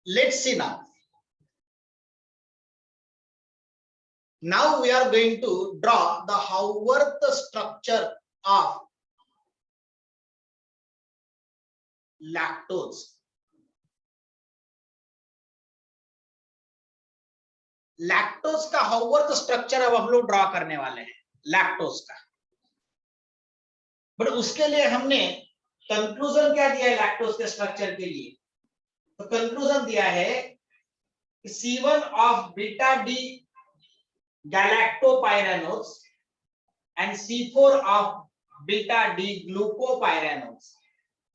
let's see now. Now we are going to draw the Haworth structure of lactose. Lactose का Haworth structure अब हम लोग draw करने वाले हैं लैक्टोज का। बट उसके लिए हमने कंक्लूजन क्या दिया है लैक्टोज के स्ट्रक्चर के लिए? तो कंक्लूजन दिया है C1 of beta D galactopyranose and C4 of beta D glucopyranose।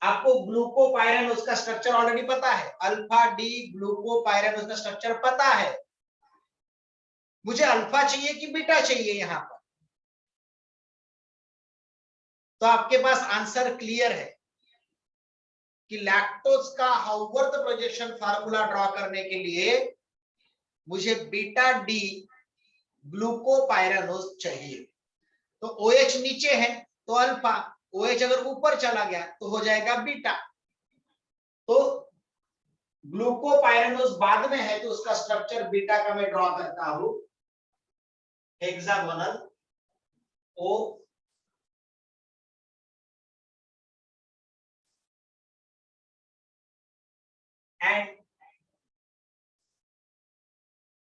आपको ग्लूकोपाइरानोज का स्ट्रक्चर ऑलरेडी पता है, अल्फा डी ग्लूकोपाइरानोज का स्ट्रक्चर पता है। मुझे अल्फा चाहिए कि बीटा चाहिए यहां पर? तो आपके पास आंसर क्लियर है कि लैक्टोज का हावर्थ प्रोजेक्शन फार्मूला ड्रॉ करने के लिए मुझे बीटा डी ग्लूकोपाइरानोज चाहिए। तो OH नीचे है तो अल्फा, OH अगर ऊपर चला गया तो हो जाएगा बीटा। तो ग्लूकोपाइरानोज बाद में है तो उसका स्ट्रक्चर बीटा का मैं ड्रॉ करता हूं, हेक्सागोनल O एंड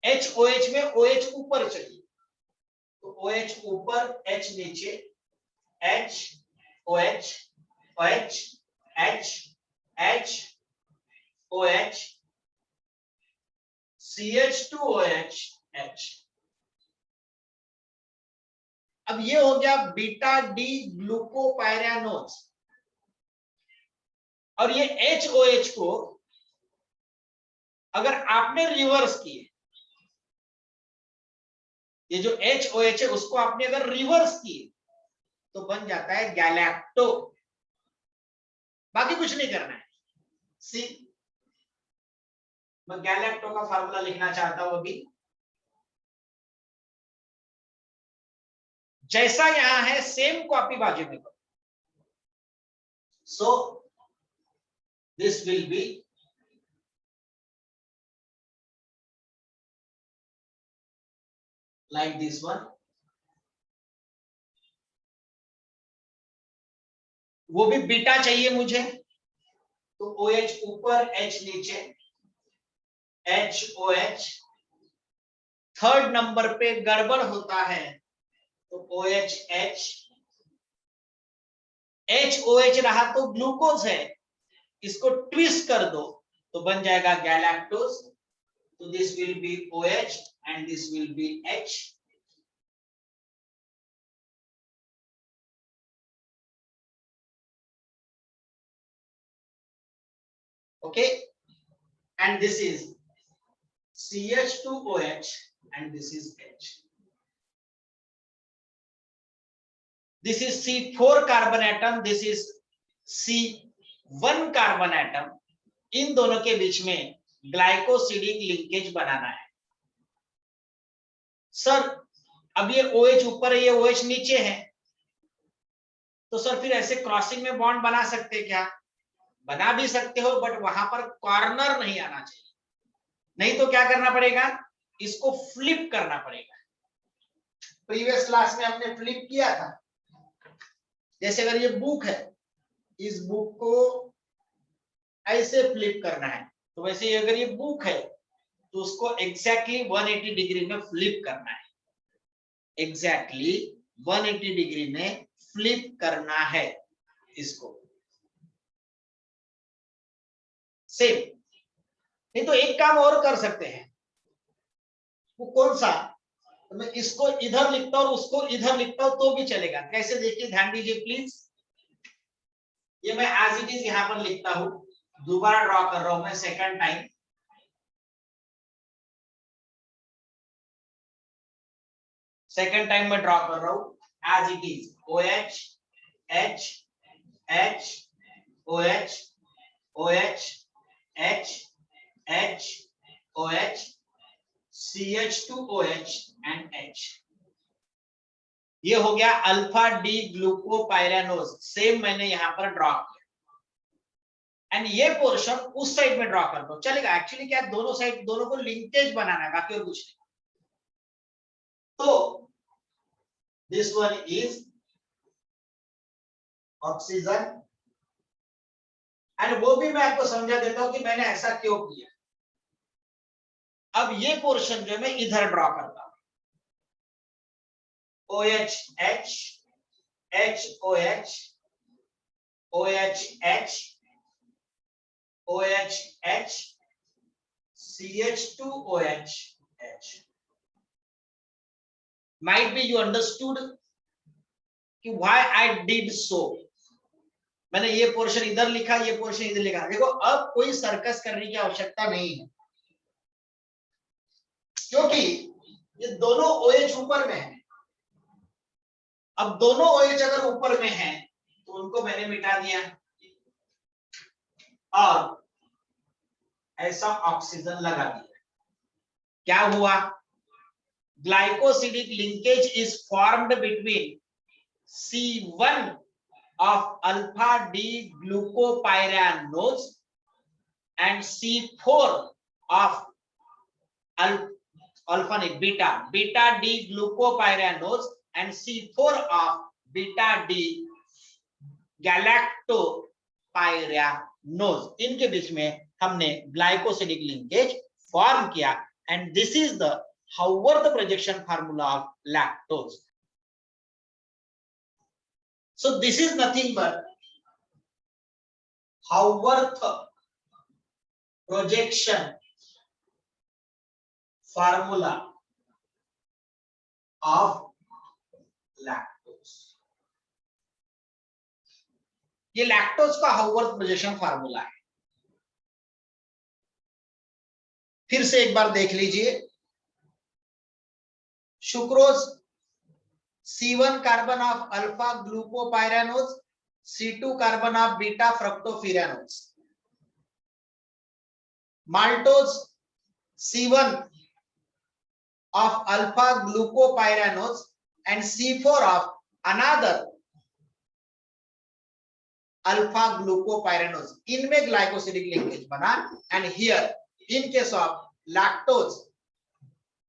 HOH में OH ऊपर चाहिए तो OH ऊपर H नीचे, H OH OH H H OH CH2OH H। अब ये हो गया बीटा डी ग्लूकोपाइरानोज। और ये HOH को अगर आपने रिवर्स किए, ये जो HOH है उसको आपने अगर रिवर्स किए तो बन जाता है गैलेक्टो। बाकी कुछ नहीं करना है। सी मैं गैलेक्टो का फार्मूला लिखना चाहता हूं अभी, जैसा यहां है सेम कॉपी बाजू में करो। So this will be like this one। वो भी बीटा चाहिए मुझे तो OH ऊपर H नीचे, HOH। थर्ड नंबर पे गड़बड़ होता है तो OH H, HOH रहा तो ग्लूकोज है, इसको ट्विस्ट कर दो तो बन जाएगा गैलेक्टोज। तो this will be OH and this will be H। Okay, and this is CH2OH and this is H। This is C4 carbon atom, this is C1 carbon atom। इन दोनों के बीच में ग्लाइकोसिडिक लिंकेज बनाना है। Sir अब ये OH ऊपर है, ये OH नीचे है, तो सर फिर ऐसे क्रॉसिंग में बॉन्ड बना सकते क्या? बना भी सकते हो, बट वहां पर कॉर्नर नहीं आना चाहिए। नहीं तो क्या करना पड़ेगा, इसको फ्लिप करना पड़ेगा। प्रीवियस क्लास में हमने फ्लिप किया था। जैसे अगर ये बुक है, इस बुक को ऐसे फ्लिप करना है, तो वैसे अगर ये बुक है तो उसको एग्जैक्टली 180 डिग्री में फ्लिप करना है। एग्जैक्टली 180 डिग्री में फ्लिप करना है इसको। सेम। नहीं तो एक काम और कर सकते हैं, वो कौन सा? तो मैं इसको इधर लिखता हूं और उसको इधर लिखता हूं तो भी चलेगा। कैसे देखिए, ध्यान दीजिए प्लीज। ये मैं एज इट इज यहां पर लिखता हूं, दोबारा ड्रॉ कर रहा हूं मैं सेकंड टाइम। सेकंड टाइम में ड्रॉ कर रहा हूं as it is. OH H H OH OH H H OH CH2OH and H। ये हो गया अल्फा डी ग्लूकोपाइरानोज। सेम मैंने यहां पर ड्रॉ किया। एंड ये पोर्शन उस साइड में ड्रॉ कर दो, चलेगा। एक्चुअली क्या, दोनों साइड, दोनों को लिंकेज बनाना है, बाकी और कुछ नहीं। तो this one is oxygen, and वो भी मैं आपको समझा देता हूं कि मैंने ऐसा क्यों किया। अब ये पोर्शन जो मैं इधर ड्रॉ करता हूं, OH H HOH OH H OH H CH2OH H. Might be you understood कि why I did so. मैंने ये पोर्शन इधर लिखा, ये पोर्शन इधर लिखा। देखो अब कोई सर्कस करने की आवश्यकता नहीं है, क्योंकि ये दोनों OH ऊपर में है। अब दोनों OH अगर ऊपर में है तो उनको मैंने मिटा दिया, और ऐसा ऑक्सीजन लगा दिया। क्या हुआ, glycosidic linkage is formed between C1 of alpha D glucopyranose and C4 of beta D glucopyranose and C4 of beta D galactopyranose. इनके बीच में हमने ग्लाइकोसिडिक लिंकेज फॉर्म किया, and this is the Haworth projection formula of lactose. So this is nothing but Haworth projection formula of lactose. ये lactose का हाउवर्थ projection formula है। फिर से एक बार देख लीजिए, sucrose C1 carbon of alpha glucopyranose, C2 carbon of beta fructofuranose. Maltose C1 of alpha glucopyranose and C4 of another alpha glucopyranose. इनमें glycosidic linkage बना, and here in case of lactose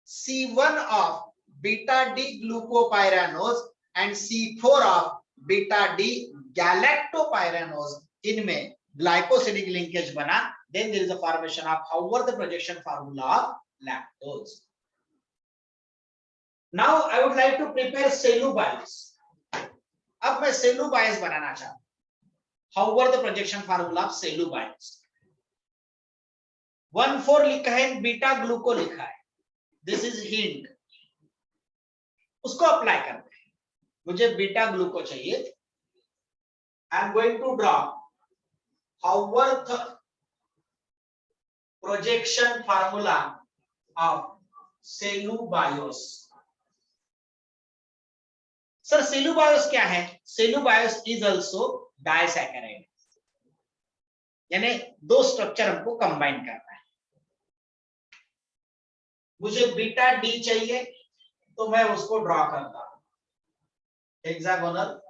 C1 of beta D glucopyranose and C4 of beta D galactopyranose, इनमें glycosidic linkage बना, then there is a formation of Haworth projection formula of lactose. Now I would like to prepare cellubiose. अब मैं cellubiose बनाना चाहता हूं। Haworth projection formula of cellubiose 1,4 लिखा है, beta gluco लिखा है, दिस इज हिंट, उसको अप्लाई करते हैं। मुझे बीटा ग्लूको चाहिए, I am going to draw Haworth projection formula of cellobiose. Sir cellobiose क्या है? सेलुबायोस इज आल्सो डाइसैकेराइड, यानी दो स्ट्रक्चर हमको कंबाइन करना है। मुझे बीटा डी चाहिए तो मैं उसको ड्रॉ करता हूं, हेक्सागोनल।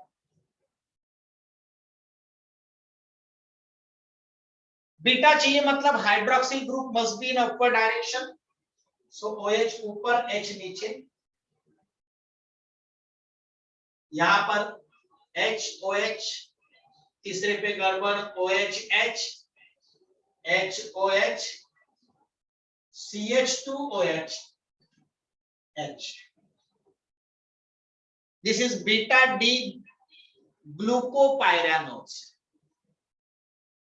बीटा चाहिए मतलब hydroxyl group must be in upward direction, so OH ऊपर H नीचे, यहां पर HOH, तीसरे पे गड़बड़ OHH, HOH, CH2OH H. This is beta D glucopyranose.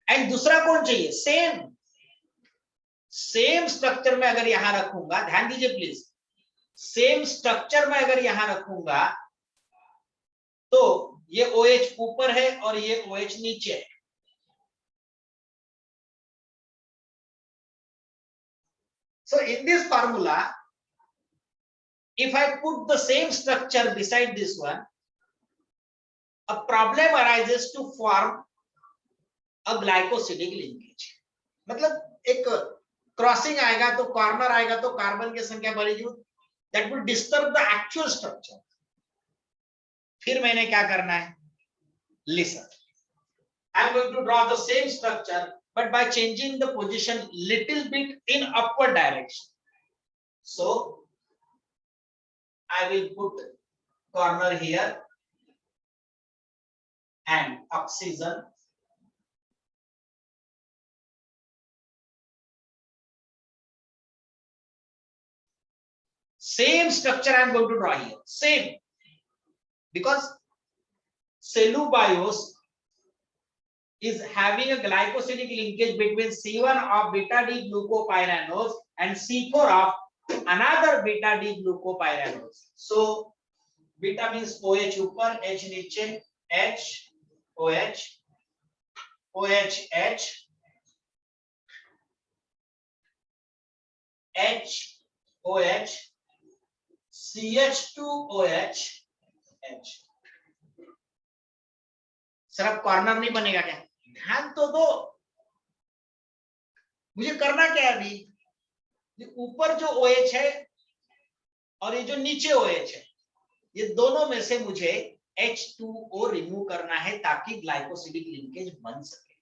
And दूसरा कौन चाहिए? सेम स्ट्रक्चर में अगर यहां रखूंगा, ध्यान दीजिए प्लीज, सेम स्ट्रक्चर में अगर यहां रखूंगा तो ये OH ऊपर है और ये OH नीचे है। So in this formula, if I put the same structure beside this one, a problem arises to form a glycosidic linkage. मतलब एक क्रॉसिंग आएगा तो कॉर्नर आएगा तो कार्बन की संख्या बढ़ेगी, that will disturb the actual structure. फिर मैंने क्या करना है? Listen, I am going to draw the same structure, but by changing the position little bit in upward direction. So I will put corner here and oxygen. Same structure I am going to draw here. Same. Because cellubiose is having a glycosidic linkage between C1 of beta D glucopyranose and C4 of another beta D glucopyranose. So beta means OH ऊपर, H नीचे, H, OH, OH, H, H, OH, CH2OH, H. Sir अब corner नहीं बनेगा क्या? ध्यान तो दो, मुझे करना क्या है अभी? ऊपर जो OH है और ये जो नीचे OH है, ये दोनों में से मुझे H2O रिमूव करना है ताकि ग्लाइकोसिडिक लिंकेज बन सके।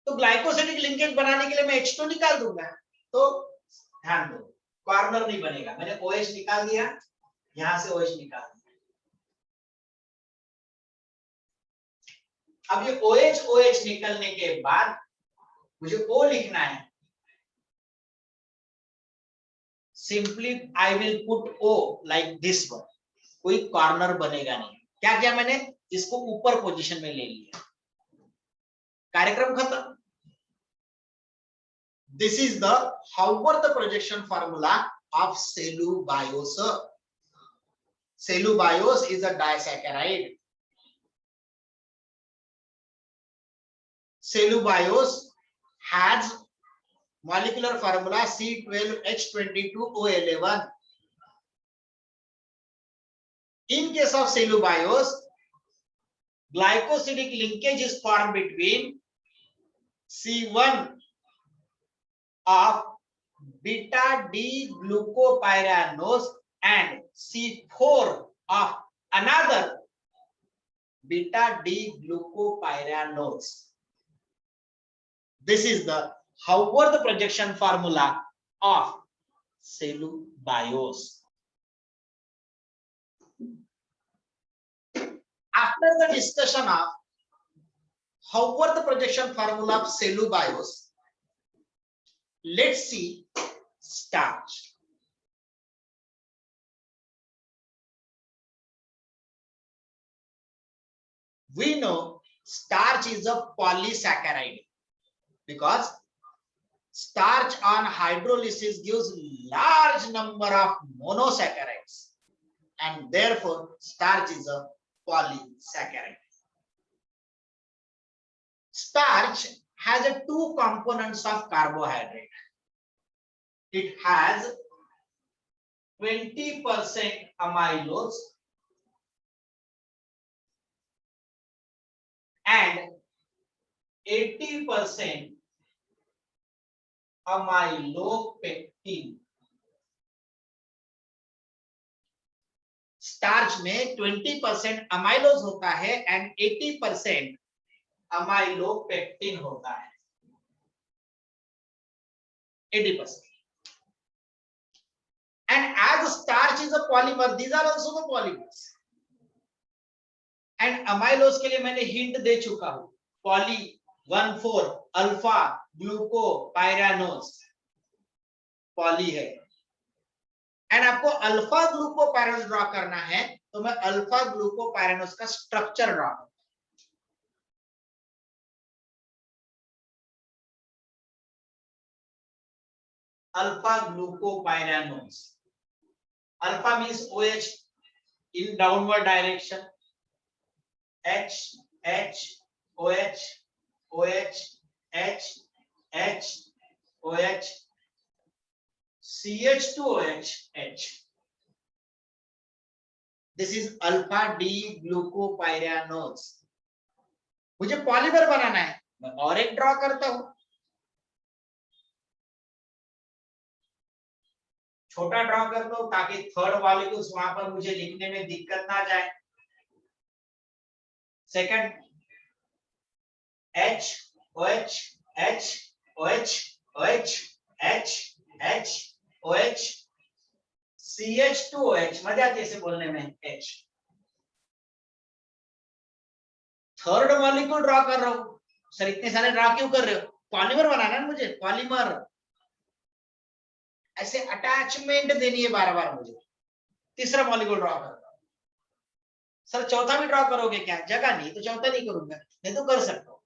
तो ग्लाइकोसिडिक लिंकेज बनाने के लिए मैं H2 निकाल दूंगा। तो ध्यान दो, कॉर्नर नहीं बनेगा। मैंने OH निकाल दिया, यहां से OH निकाल दिया। अब ये OH निकलने के बाद मुझे O लिखना है। Simply I will put O like this one. कोई कॉर्नर बनेगा नहीं। क्या किया मैंने? इसको ऊपर पोजीशन में ले लिया, कार्यक्रम खत्म। This is the however the projection formula of cellubiose. Cellubiose is a disaccharide. Cellubiose has molecular formula C12H22O11. In case of cellubiose, glycosidic linkage is formed between C1 of beta D glucopyranose and C4 of another beta D glucopyranose. This is the however the projection formula of cellubiose. After the discussion of however the projection formula of cellubiose, let's see starch. We know starch is a polysaccharide because starch on hydrolysis gives large number of monosaccharides, and therefore starch is a polysaccharide. Starch has two components of carbohydrate. It has 20% amylose and 80% amylopectin. Starch में 20% amylose होता है and 80% amylopectin होता है। 80%. And as starch is a polymer, these are also the polymers. And amylose के लिए मैंने hint दे चुका हूं, पॉली 1,4 अल्फा ग्लूकोपाइरानोज पॉली है। एंड आपको अल्फा ग्लूकोपाइरानोज ड्रॉ करना है, तो मैं अल्फा ग्लूकोपाइरानोज का स्ट्रक्चर ड्रॉ करूं। Alpha glucopyranose, alpha means OH in downward direction, H H OH OH H H OH CH2OH H. This is alpha D glucopyranose. मुझे polymer बनाना है, मैं और एक ड्रॉ करता हूं। छोटा ड्रॉ करता हूं ताकि थर्ड मॉलिक्यूल्स वहां पर मुझे लिखने में दिक्कत ना जाए। Second H OH H OH OH H H OH CH2OH, मजा आती है इसे बोलने में H। थर्ड मॉलिक्यूल ड्रॉ कर रहा हूं सर, इतने सारे ड्रॉ क्यों कर रहे हो? पॉलीमर बनाना है मुझे, पॉलीमर। ऐसे अटैचमेंट देनी है बार बार मुझे। तीसरा मॉलिक्यूल ड्रॉ कर रहा हूं सर, चौथा भी ड्रॉ करोगे क्या? जगह नहीं तो चौथा नहीं करूंगा, नहीं तो कर सकता हूं।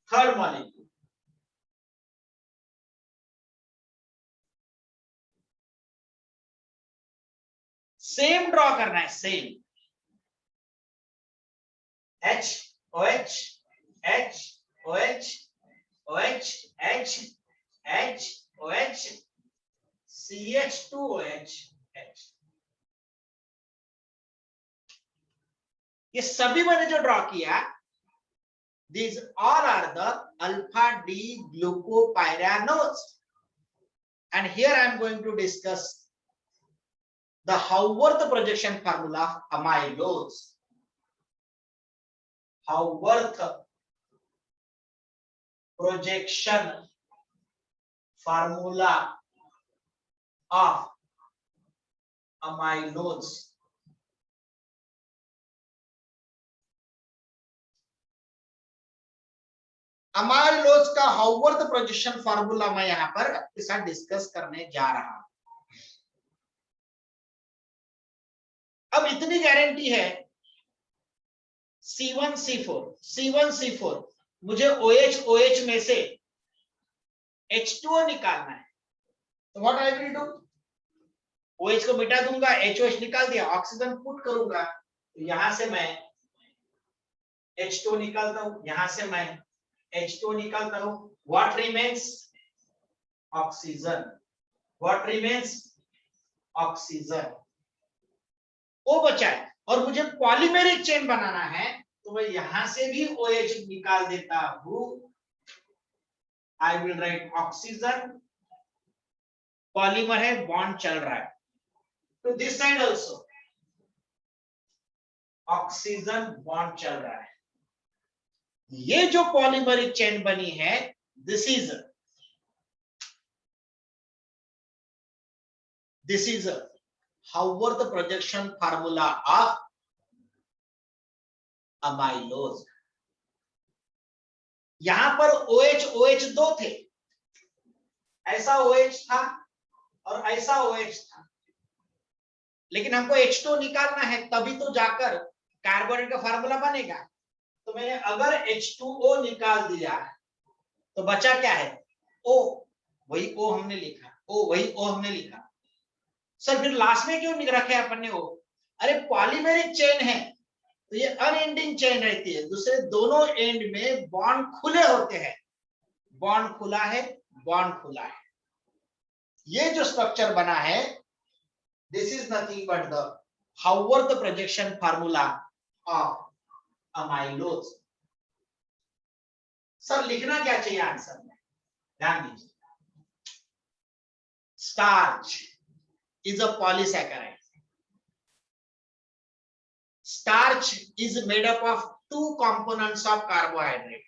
थर्ड मॉलिक्यूल सेम ड्रॉ करना है, same H OH H OH OH H H OH CH2OH H। ये सभी मैंने जो ड्रॉ किया, these all are the alpha D glucopyranols, and here I am going to discuss the Haworth projection formula of amylose. Haworth projection formula of amylose. Amylose का Haworth projection formula मैं यहां पर आपके साथ डिस्कस करने जा रहा हूं। अब इतनी गारंटी है, C1C4 मुझे OH में से H2O निकालना है, तो what I will do, OH को मिटा दूंगा, HOH निकाल दिया, ऑक्सीजन पुट करूंगा, तो यहां से मैं H2O निकालता हूं, यहां से मैं H2O निकालता हूं, what remains? Oxygen. What remains? Oxygen. O बचा है, और मुझे पॉलीमेरिक चेन बनाना है, तो मैं यहां से भी OH निकाल देता हूं। I will write oxygen, polymer है, बॉन्ड चल रहा है, to this side also oxygen bond चल रहा है। ये जो पॉलीमरिक चेन बनी है, this is Haworth projection formula of amylose. यहां पर OH दो थे, ऐसा OH था और ऐसा OH था, लेकिन हमको H2O निकालना है, तभी तो जाकर कार्बोनेट का फार्मूला बनेगा। तो मैंने अगर H2O निकाल दिया तो बचा क्या है, O, वही O हमने लिखा, O वही O हमने लिखा। सर फिर लास्ट में क्यों रखे अपन ने O? अरे पॉलीमेरिक चेन है तो ये अनएंडिंग चेन रहती है, दूसरे दोनों एंड में बॉन्ड खुले होते हैं, बॉन्ड खुला है, बॉन्ड खुला है। ये जो स्ट्रक्चर बना है, this is nothing but the Haworth projection formula of amylose. Sir लिखना क्या चाहिए आंसर में, ध्यान दीजिए। Starch is a polysaccharide. Starch is made up of two components of carbohydrate,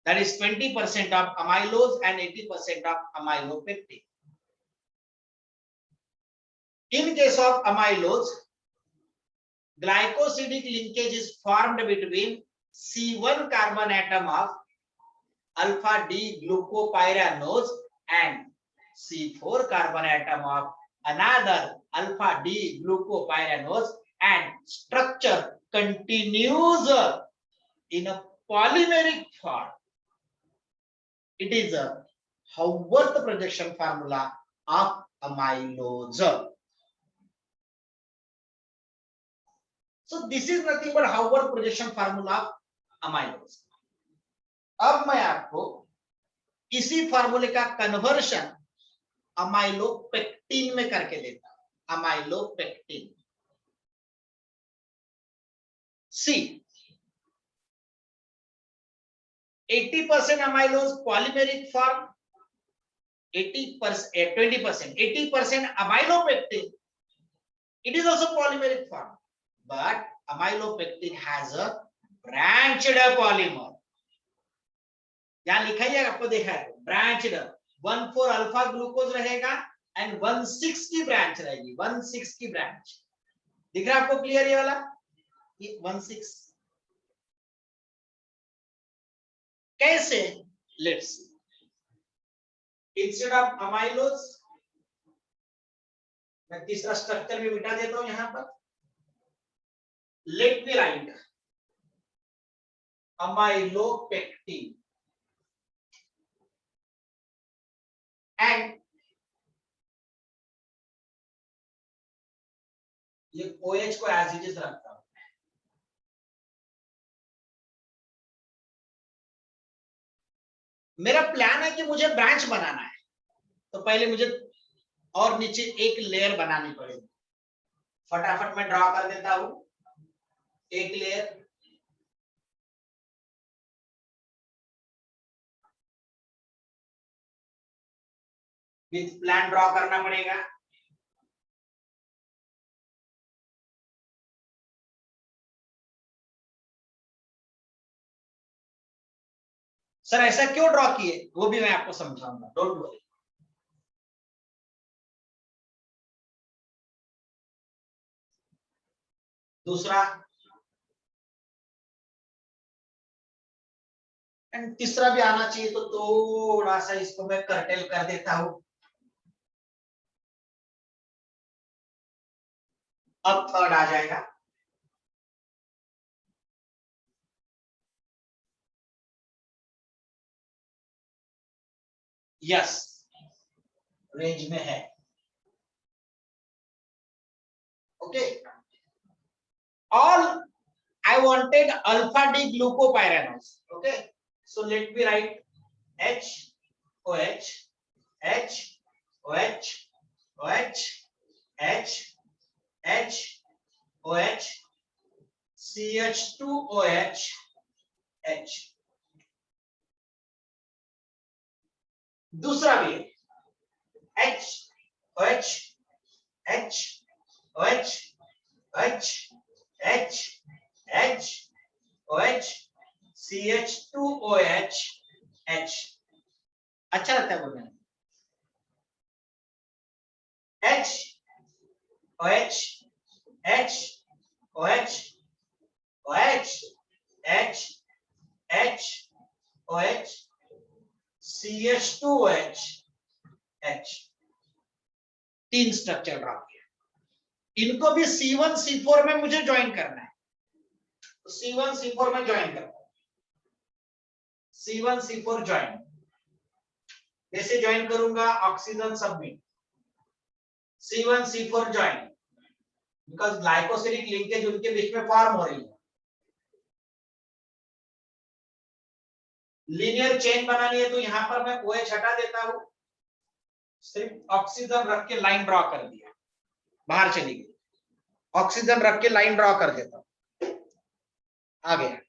that is 20% of amylose and 80% of amylopectin. In case of amylose, glycosidic linkage is formed between C1 carbon atom of alpha D glucopyranose and C4 carbon atom of another alpha D glucopyranose, and structure continues in a polymeric form. It is a Haworth projection formula of amylose. So this is nothing but Haworth projection formula of amylose. अब मैं आपको इसी फार्मूले का conversion amylopectin में करके देता हूं। Amylopectin, C 80% amylose polymeric form, 80% amylopectin, it is also polymeric form, but amylopectin has a branched polymer. यहां लिखा ही है, आपको देखा है, ब्रांच्ड 1,4 अल्फा ग्लूकोज रहेगा एंड 1,6 की ब्रांच रहेगी, 1,6 की ब्रांच दिख रहा है आपको क्लियर ये वाला, ये 1,6 कैसे, लेट्स इंस्टेड ऑफ अमाइलोज मैं तीसरा स्ट्रक्चर भी मिटा देता हूं यहां पर, let me right amylopectin and ये OH को एज इट इज रखता हूं, मेरा प्लान है कि मुझे ब्रांच बनाना है, तो पहले मुझे और नीचे एक लेयर बनानी पड़ेगी, फटाफट मैं ड्रॉ कर देता हूं एक लेयर, विथ प्लान ड्रॉ करना पड़ेगा। सर ऐसा क्यों ड्रॉ किए वो भी मैं आपको समझाऊंगा, डोंट वरी। दूसरा एंड तीसरा भी आना चाहिए, तो थोड़ा सा इसको मैं कर्टेल कर देता हूं, अब थर्ड आ जाएगा, यस रेंज में है, okay. All I wanted alpha D glucopyranose, okay, so let me write H OH H OH OH H H OH CH2OH H। दूसरा भी H OH H OH H H H OH CH2OH H। अच्छा लगता है बोलने में, H OH H OH OH H H OH CH2OH H, तीन structure draw किया, इनको भी C1 C4 में मुझे ज्वाइन करना है, तो C1 C4 में ज्वाइन करता हूं, C1 C4 ज्वाइन, कैसे ज्वाइन करूंगा, oxygen submit, C1 C4 join, because glycosidic linkage उनके बीच में फॉर्म हो रही है, लीनियर चेन बनानी है, तो यहां पर मैं OH हटा देता हूं, सिर्फ ऑक्सीजन रख के लाइन ड्रॉ कर दिया, बाहर चली गई, ऑक्सीजन रख के लाइन ड्रॉ कर देता हूं, आ गया,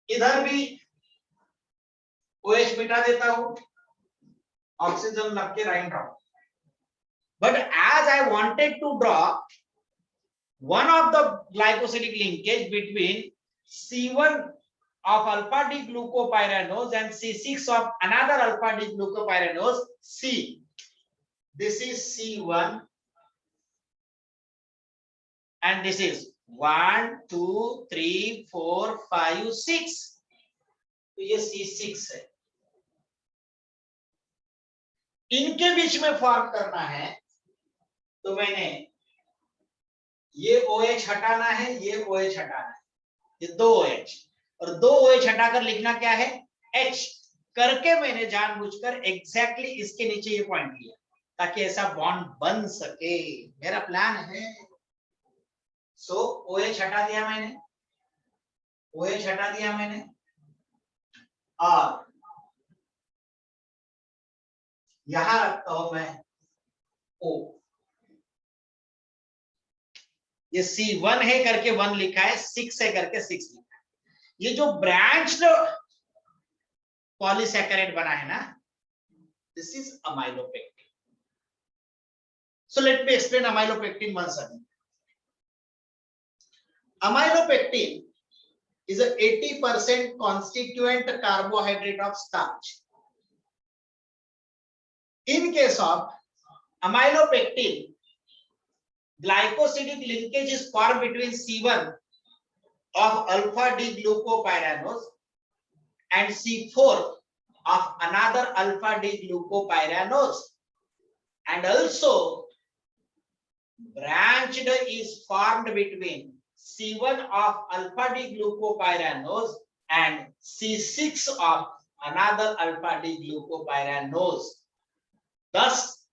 इधर भी OH मिटा देता हूं, ऑक्सीजन रख के line draw, but as I wanted to draw one of the glycosidic linkage between C1 of alpha D glucopyranose and C6 of another alpha D glucopyranose C, this is C1 and this is 1 2 3 4 5 6, तो ये C6 है, इनके बीच में form करना है, तो मैंने ये OH हटाना है, ये OH हटाना है, ये दो OH, और दो OH हटाकर लिखना क्या है, H करके मैंने जानबूझकर एग्जैक्टली इसके नीचे ये पॉइंट लिया, ताकि ऐसा बॉन्ड बन सके, मेरा प्लान है। सो OH हटा दिया मैंने, OH हटा दिया मैंने, और यहां रखता हूं मैं O, ये C1 है करके 1 लिखा है, 6 है करके 6 लिखा है, ये जो ब्रांच्ड पॉलीसैकेराइड बना है ना, this is amylopectin। So let me explain amylopectin once again. Amylopectin is a 80% constituent carbohydrate of starch. In case of amylopectin, glycosidic linkage is formed between C1 of alpha D glucopyranose and C4 of another alpha D glucopyranose, and also branched is formed between C1 of alpha D glucopyranose and C6 of another alpha D glucopyranose. Thus,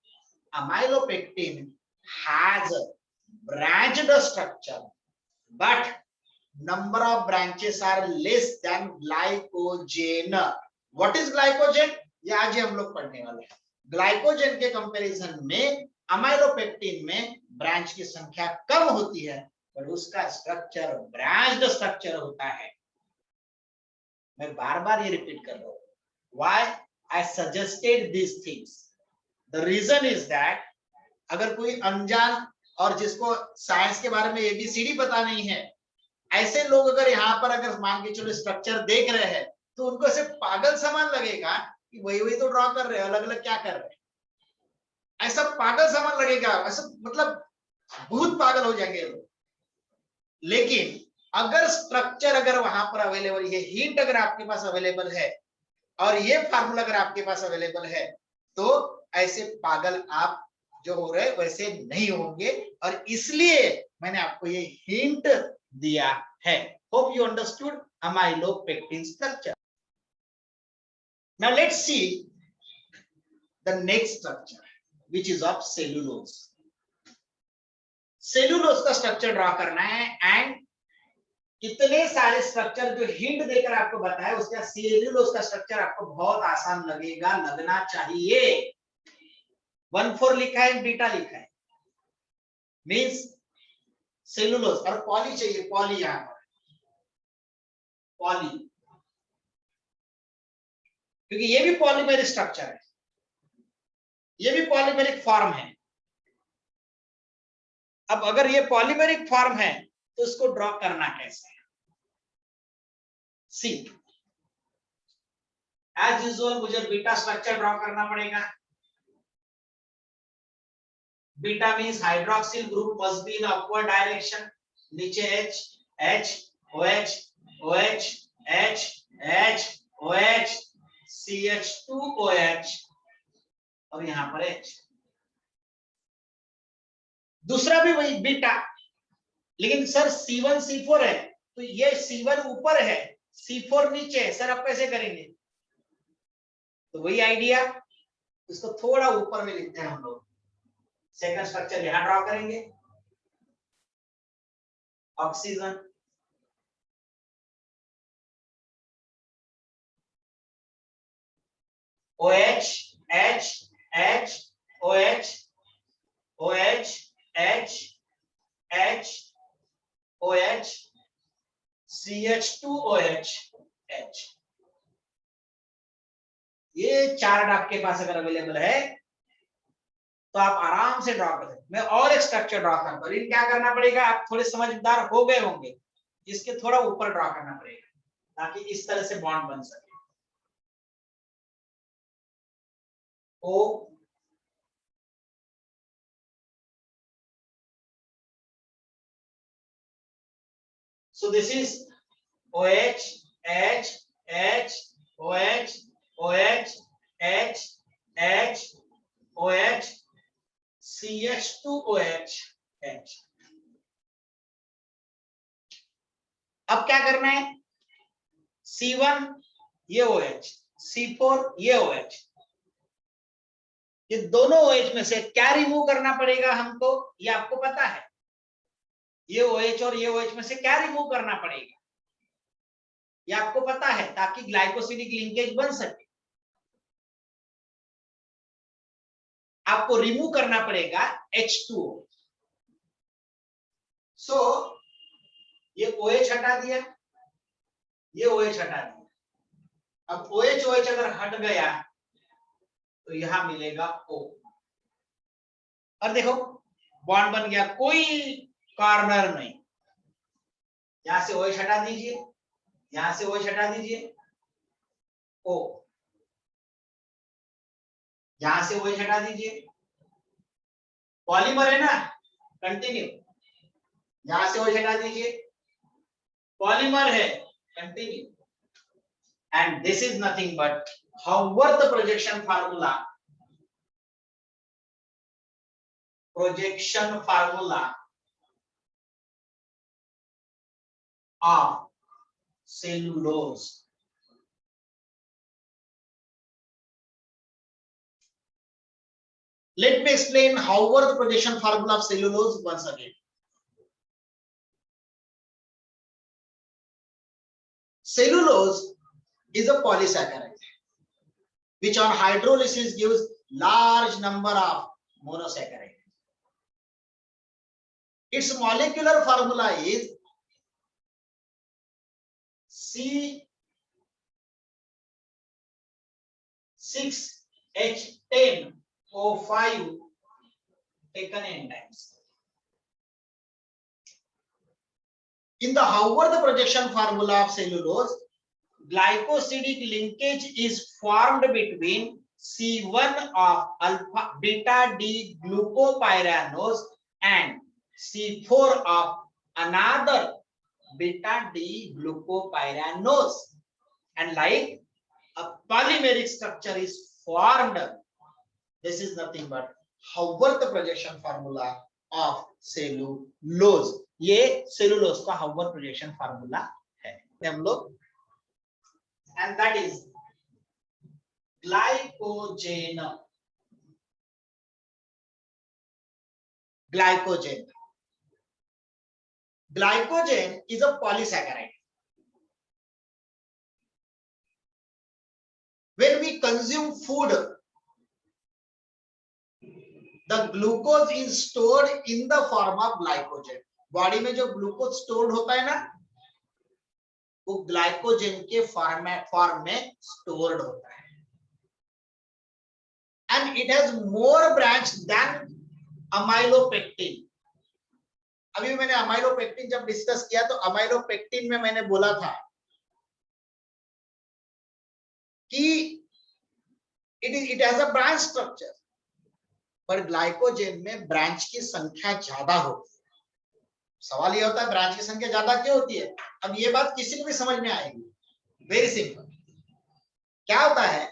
amylopectin has a branched structure, but number of branches are less than glycogen. What is glycogen? ये आज ही हम लोग पढ़ने वाले हैं. Glycogen के comparison में amylopectin में ब्रांच की संख्या कम होती है, पर उसका स्ट्रक्चर ब्रांच्ड स्ट्रक्चर होता है. मैं बार बार ये रिपीट कर रहा हूं. Why I suggested these things? The reason is that अगर कोई अनजान और जिसको साइंस के बारे में एबीसीडी पता नहीं है, ऐसे लोग अगर यहाँ पर अगर मान के चलो स्ट्रक्चर देख रहे हैं, तो उनको ऐसे पागल समान लगेगा कि वही तो ड्रॉ कर रहे हैं, अलग अलग क्या कर रहे हैं, ऐसा पागल समान लगेगा, ऐसा मतलब बहुत पागल हो जाएंगे लोग. लेकिन अगर स्ट्रक्चर अगर वहां पर अवेलेबल, ये हिंट अगर आपके पास अवेलेबल है और ये फार्मूला अगर आपके पास अवेलेबल है, तो ऐसे पागल आप जो हो रहे वैसे नहीं होंगे, और इसलिए मैंने आपको ये हिंट दिया है. Hope you understood amylopectin structure. Now let's see the next structure, which is of cellulose. Cellulose का स्ट्रक्चर ड्रॉ करना है, एंड कितने सारे स्ट्रक्चर जो हिंट देकर आपको बताया, उसका सेलुलोज का स्ट्रक्चर आपको बहुत आसान लगेगा, लगना चाहिए. 1,4 लिखा है, बीटा लिखा है, मींस सेलुलोज, और पॉली चाहिए, पॉली यहां पर पॉली, क्योंकि ये भी पॉलीमेरिक स्ट्रक्चर है, ये भी पॉलीमेरिक फॉर्म है. अब अगर ये पॉलीमेरिक फॉर्म है तो इसको ड्रॉ करना कैसे है? सी एज यूजुअल मुझे बीटा स्ट्रक्चर ड्रॉ करना पड़ेगा. Beta means hydroxyl group must be in upward direction. नीचे H H OH OH H H OH CH2OH और यहां पर H. दूसरा भी वही बीटा, लेकिन सर C1 C4 है, तो ये C1 ऊपर है, C4 नीचे है, सर आप कैसे करेंगे? तो वही आइडिया, इसको थोड़ा ऊपर में लिखते हैं हम लोग. सेकंड स्ट्रक्चर यहां ड्रॉ करेंगे, oxygen, OH H H OH OH H H OH CH2OH H. ये चार आपके पास अगर अवेलेबल है तो आप आराम से ड्रॉ कर सकते. मैं और एक स्ट्रक्चर ड्रॉ करता हूं. लेकिन क्या करना पड़ेगा, आप थोड़े समझदार हो गए होंगे, इसके थोड़ा ऊपर ड्रॉ करना पड़ेगा ताकि इस तरह से बॉन्ड बन सके. O so this is OH H H OH OH H H OH CH2OH H. अब क्या करना है, C1 ये OH, C4 ये OH, ये दोनों OH में से क्या रिमूव करना पड़ेगा हमको, ये आपको पता है. ये OH और ये OH में से क्या रिमूव करना पड़ेगा, ये आपको पता है, ताकि ग्लाइकोसिडिक लिंकेज बन सके. आपको रिमूव करना पड़ेगा H2O. सो ये OH हटा दिया, ये OH हटा दिया. अब OH OH अगर हट गया तो यहां मिलेगा O, और देखो बॉन्ड बन गया, कोई कॉर्नर नहीं. यहां से OH हटा दीजिए, यहां से OH हटा दीजिए, O, यहां से OH हटा दीजिए, पॉलीमर है ना, कंटिन्यू, यहां से OH हटा दीजिए, पॉलीमर है, continue, and this is nothing but Haworth projection formula of cellulose. Let me explain Haworth projection formula of cellulose once again. Cellulose is a polysaccharide which on hydrolysis gives large number of monosaccharide. Its molecular formula is C6H10O5 taken n times. In the Haworth projection formula of cellulose, glycosidic linkage is formed between C1 of alpha beta D glucopyranose and C4 of another beta D glucopyranose, and like a polymeric structure is formed. This is nothing but Haworth projection formula of cellulose. ये cellulose का Haworth projection formula है हम लोग, and that is glycogen. Glycogen is a polysaccharide. When we consume food, the glucose is stored in the form of glycogen. Body में जो glucose stored होता है ना, वो ग्लाइकोजन के फॉर्म में स्टोर्ड होता है, and it has more branch than amylopectin. अभी मैंने अमाइलोपेक्टिन जब डिस्कस किया तो अमाइलोपेक्टिन में मैंने बोला था कि it has a branch structure, पर ग्लाइकोजन में ब्रांच की संख्या ज्यादा होती है. सवाल ये होता है ब्रांच की संख्या ज्यादा क्यों होती है? अब ये बात किसी को भी समझ में आएगी. Very simple. क्या होता है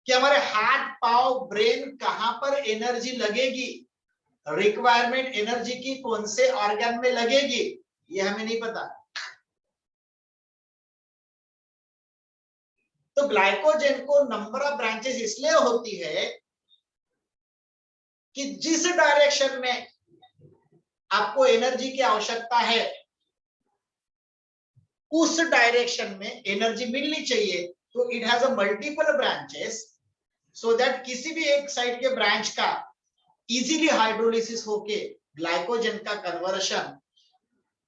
कि हमारे हाथ पांव ब्रेन कहां पर एनर्जी लगेगी, रिक्वायरमेंट एनर्जी की कौन से ऑर्गन में लगेगी, ये हमें नहीं पता. तो ग्लाइकोजन को नंबर ऑफ ब्रांचेस इसलिए होती है कि जिस डायरेक्शन में आपको एनर्जी की आवश्यकता है उस डायरेक्शन में एनर्जी मिलनी चाहिए. तो it has a multiple branches so that किसी भी एक साइड के ब्रांच का इजीली हाइड्रोलिसिस होके ग्लाइकोजन का कन्वर्शन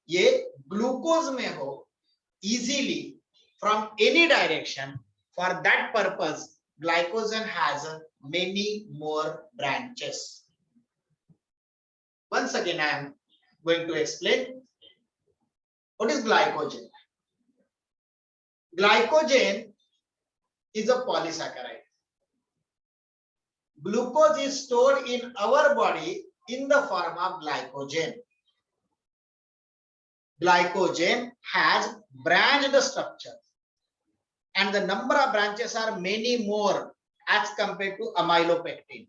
ये ग्लूकोज में हो easily from any direction. For that purpose glycogen has many more branches. Once again, I am going to explain what is glycogen. Glycogen is a polysaccharide. Glucose is stored in our body in the form of glycogen. Glycogen has branched structure, and the number of branches are many more as compared to amylopectin,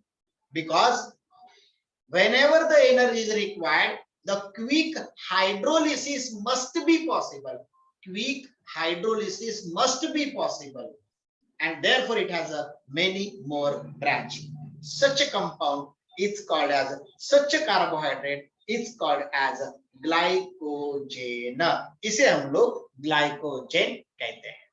because whenever the energy is required, the quick hydrolysis must be possible. Quick hydrolysis must be possible, and therefore it has a many more branch. Such a compound is called as, such a carbohydrate is called as glycogen. इसे हम लोग glycogen कहते हैं.